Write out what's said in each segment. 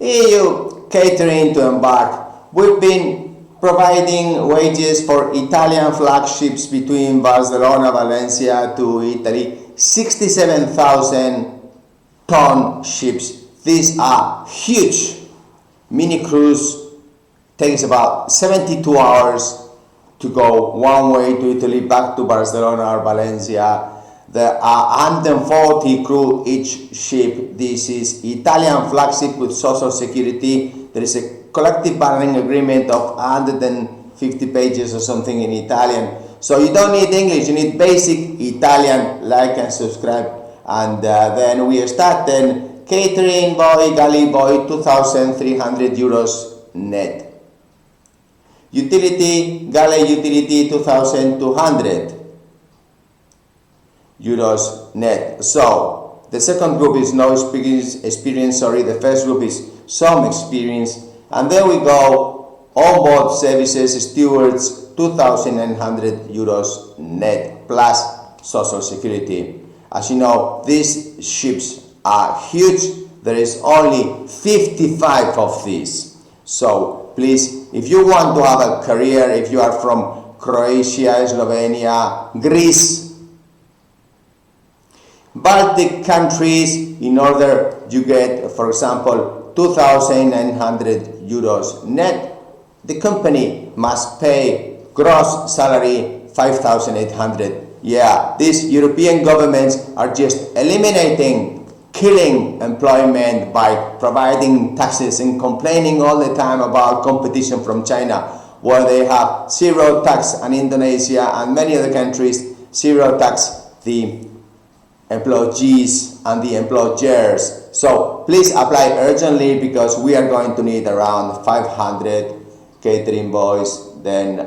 EU Catering to Embark. We've been providing wages for Italian flagships between Barcelona, Valencia to Italy, 67,000 ton ships. These are huge. Mini cruise takes about 72 hours to go one way to Italy, back to Barcelona or Valencia. There are 140 crew each ship. This is Italian flagship with social security. There is a collective bargaining agreement of 150 pages or something in Italian. So you don't need English, you need basic Italian. Like and subscribe. And then we start then catering boy, galley boy, 2,300 euros net. Utility, galley utility, 2,200 euros net. So the second group is no experience, sorry, the first group is some experience. And then we go onboard services, stewards, 2,900 euros net plus social security. As you know, these ships are huge. There is only 55 of these. So please, if you want to have a career, if you are from Croatia, Slovenia, Greece, Baltic countries, in order you get, for example, 2,900 euros net, the company must pay gross salary 5,800. Yeah, these European governments are just killing employment by providing taxes and complaining all the time about competition from China, where they have zero tax, and Indonesia and many other countries, zero tax, the employees and the employers. So please apply urgently, because we are going to need around 500 catering boys, then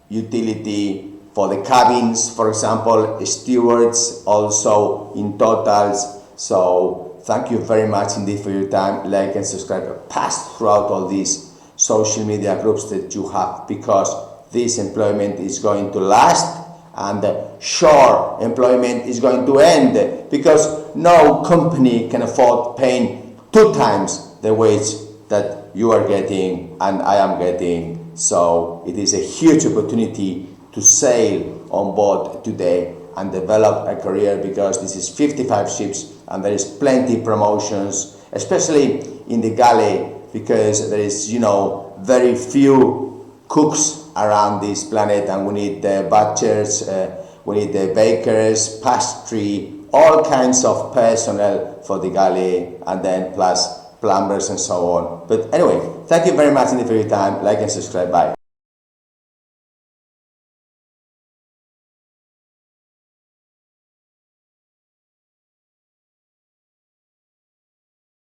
utility for the cabins, for example, stewards also in totals. So thank you very much indeed for your time. Like and subscribe. Pass throughout all these social media groups that you have, because this employment is going to last, and sure, employment is going to end, because no company can afford paying 2 times the wage that you are getting and I am getting. So it is a huge opportunity to sail on board today and develop a career, because this is 55 ships and there is plenty promotions, especially in the galley, because there is, you know, very few cooks around this planet, and we need the butchers, we need the bakers, pastry, all kinds of personnel for the galley, and then plus plumbers and so on. But anyway, thank you very much indeed for your time. Like and subscribe. Bye.